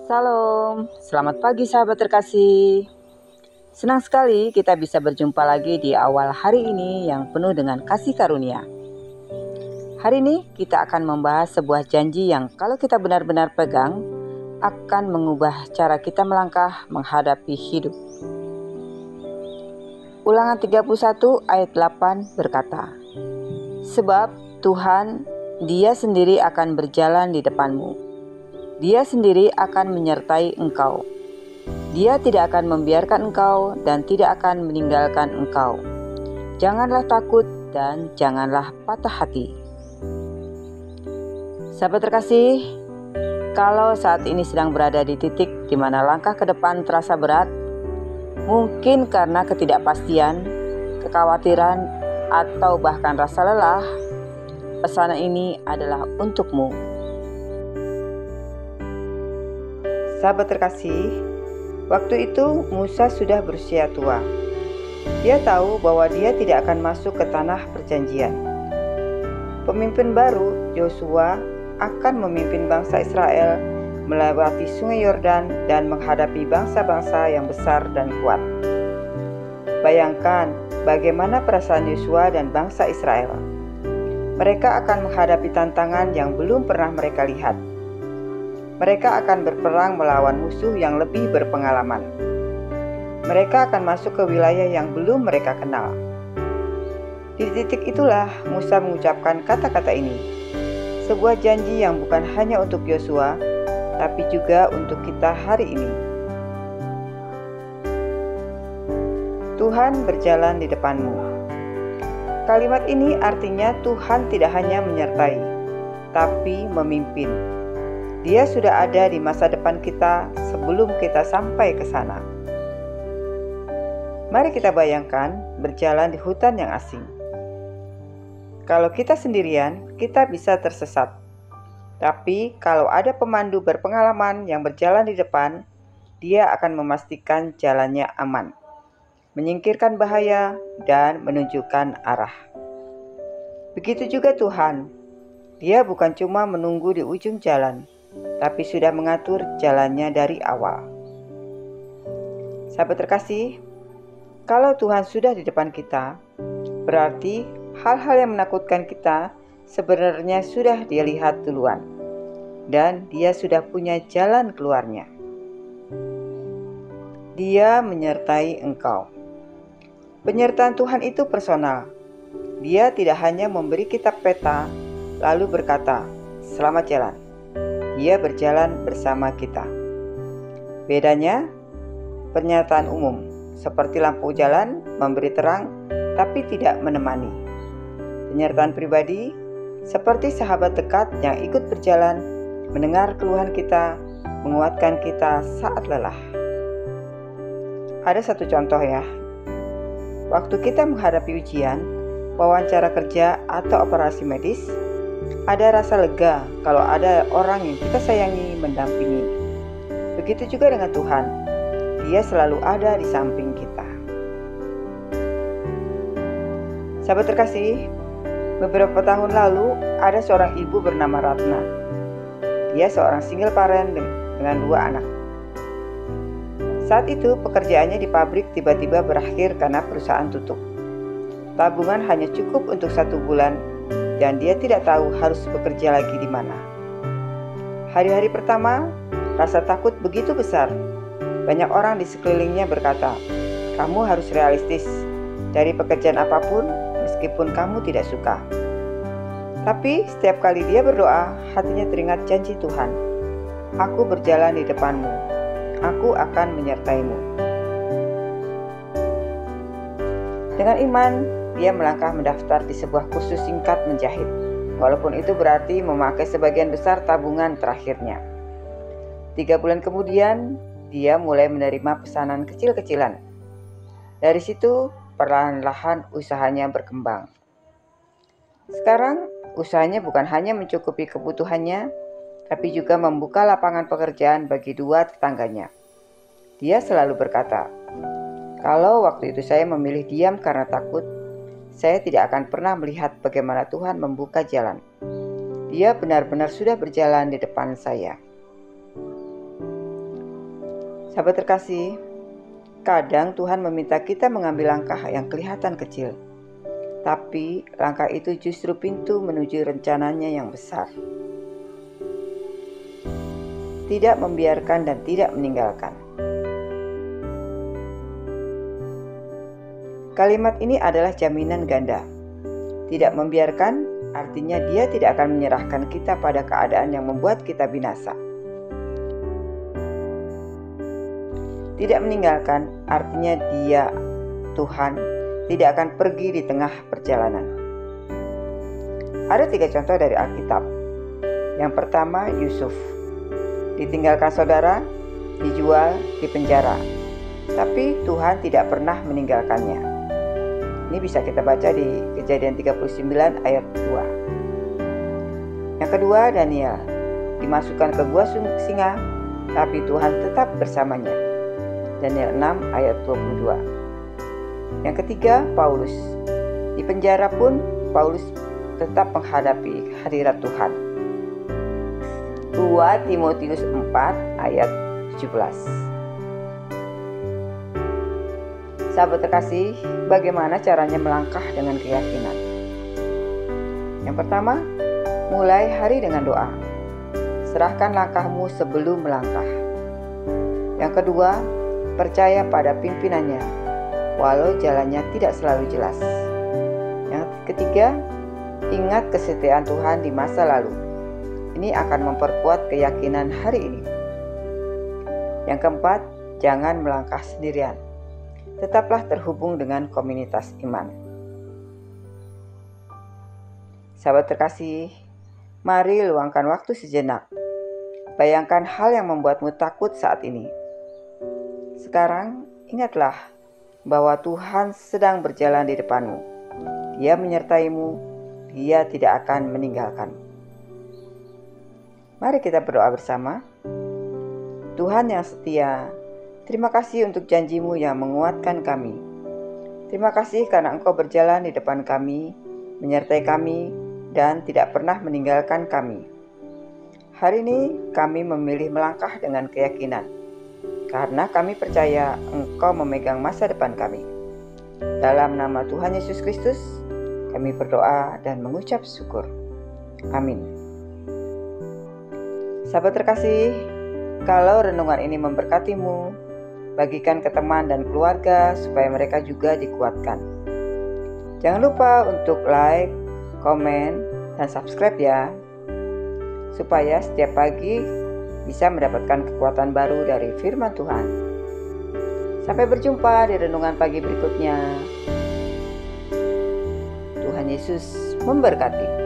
Salam, selamat pagi sahabat terkasih. Senang sekali kita bisa berjumpa lagi di awal hari ini yang penuh dengan kasih karunia. Hari ini kita akan membahas sebuah janji yang kalau kita benar-benar pegang akan mengubah cara kita melangkah menghadapi hidup. Ulangan 31 ayat 8 berkata, "Sebab Tuhan, Dia sendiri akan berjalan di depanmu. Dia sendiri akan menyertai engkau. Dia tidak akan membiarkan engkau dan tidak akan meninggalkan engkau. Janganlah takut dan janganlah patah hati." Sahabat terkasih, kalau saat ini sedang berada di titik di mana langkah ke depan terasa berat, mungkin karena ketidakpastian, kekhawatiran, atau bahkan rasa lelah, pesan ini adalah untukmu. Sahabat terkasih, waktu itu Musa sudah berusia tua. Dia tahu bahwa dia tidak akan masuk ke tanah perjanjian. Pemimpin baru, Yosua, akan memimpin bangsa Israel melewati sungai Yordan dan menghadapi bangsa-bangsa yang besar dan kuat. Bayangkan bagaimana perasaan Yosua dan bangsa Israel. Mereka akan menghadapi tantangan yang belum pernah mereka lihat. Mereka akan berperang melawan musuh yang lebih berpengalaman. Mereka akan masuk ke wilayah yang belum mereka kenal. Di titik itulah Musa mengucapkan kata-kata ini. Sebuah janji yang bukan hanya untuk Yosua, tapi juga untuk kita hari ini. Tuhan berjalan di depanmu. Kalimat ini artinya Tuhan tidak hanya menyertai, tapi memimpin. Dia sudah ada di masa depan kita sebelum kita sampai ke sana. Mari kita bayangkan berjalan di hutan yang asing. Kalau kita sendirian, kita bisa tersesat. Tapi kalau ada pemandu berpengalaman yang berjalan di depan, dia akan memastikan jalannya aman, menyingkirkan bahaya, dan menunjukkan arah. Begitu juga Tuhan. Dia bukan cuma menunggu di ujung jalan, tapi sudah mengatur jalannya dari awal. Sahabat terkasih, kalau Tuhan sudah di depan kita, berarti hal-hal yang menakutkan kita sebenarnya sudah Dia lihat duluan, dan Dia sudah punya jalan keluarnya. Dia menyertai engkau. Penyertaan Tuhan itu personal. Dia tidak hanya memberi kita peta, lalu berkata, "Selamat jalan." Dia berjalan bersama kita. Bedanya, pernyataan umum, seperti lampu jalan memberi terang, tapi tidak menemani. Penyertaan pribadi, seperti sahabat dekat yang ikut berjalan, mendengar keluhan kita, menguatkan kita saat lelah. Ada satu contoh ya. Waktu kita menghadapi ujian, wawancara kerja, atau operasi medis, ada rasa lega kalau ada orang yang kita sayangi mendampingi. Begitu juga dengan Tuhan. Dia selalu ada di samping kita. Sahabat terkasih, beberapa tahun lalu ada seorang ibu bernama Ratna. Dia seorang single parent dengan 2 anak. Saat itu pekerjaannya di pabrik tiba-tiba berakhir karena perusahaan tutup. Tabungan hanya cukup untuk 1 bulan dan dia tidak tahu harus bekerja lagi di mana. Hari-hari pertama, rasa takut begitu besar. Banyak orang di sekelilingnya berkata, "Kamu harus realistis dari pekerjaan apapun meskipun kamu tidak suka." Tapi setiap kali dia berdoa, hatinya teringat janji Tuhan. "Aku berjalan di depanmu. Aku akan menyertaimu." Dengan iman, dia melangkah mendaftar di sebuah kursus singkat menjahit, walaupun itu berarti memakai sebagian besar tabungan terakhirnya. 3 bulan kemudian, dia mulai menerima pesanan kecil-kecilan. Dari situ, perlahan-lahan usahanya berkembang. Sekarang, usahanya bukan hanya mencukupi kebutuhannya, tapi juga membuka lapangan pekerjaan bagi 2 tetangganya. Dia selalu berkata, "Kalau waktu itu saya memilih diam karena takut, saya tidak akan pernah melihat bagaimana Tuhan membuka jalan. Dia benar-benar sudah berjalan di depan saya." Sahabat terkasih, kadang Tuhan meminta kita mengambil langkah yang kelihatan kecil, tapi langkah itu justru pintu menuju rencananya yang besar. Tidak membiarkan dan tidak meninggalkan. Kalimat ini adalah jaminan ganda. Tidak membiarkan artinya Dia tidak akan menyerahkan kita pada keadaan yang membuat kita binasa. Tidak meninggalkan artinya Dia, Tuhan, tidak akan pergi di tengah perjalanan. Ada 3 contoh dari Alkitab. Yang pertama, Yusuf. Ditinggalkan saudara, dijual, dipenjara. Tapi Tuhan tidak pernah meninggalkannya. Ini bisa kita baca di Kejadian 39 ayat 2. Yang kedua, Daniel. Dimasukkan ke gua singa, tapi Tuhan tetap bersamanya. Daniel 6 ayat 22. Yang ketiga, Paulus. Di penjara pun Paulus tetap menghadapi hadirat Tuhan. 2 Timotius 4 ayat 17. Sahabat terkasih, bagaimana caranya melangkah dengan keyakinan? Yang pertama, mulai hari dengan doa. Serahkan langkahmu sebelum melangkah. Yang kedua, percaya pada pimpinannya, walau jalannya tidak selalu jelas. Yang ketiga, ingat kesetiaan Tuhan di masa lalu. Ini akan memperkuat keyakinan hari ini. Yang keempat, jangan melangkah sendirian. Tetaplah terhubung dengan komunitas iman. Sahabat terkasih, mari luangkan waktu sejenak. Bayangkan hal yang membuatmu takut saat ini. Sekarang, ingatlah bahwa Tuhan sedang berjalan di depanmu. Dia menyertaimu, Dia tidak akan meninggalkanmu. Mari kita berdoa bersama. Tuhan yang setia, terima kasih untuk janji-Mu yang menguatkan kami. Terima kasih karena Engkau berjalan di depan kami, menyertai kami, dan tidak pernah meninggalkan kami. Hari ini kami memilih melangkah dengan keyakinan, karena kami percaya Engkau memegang masa depan kami. Dalam nama Tuhan Yesus Kristus, kami berdoa dan mengucap syukur. Amin. Sahabat terkasih, kalau renungan ini memberkatimu, bagikan ke teman dan keluarga supaya mereka juga dikuatkan. Jangan lupa untuk like, komen, dan subscribe ya, supaya setiap pagi bisa mendapatkan kekuatan baru dari firman Tuhan. Sampai berjumpa di renungan pagi berikutnya. Tuhan Yesus memberkati.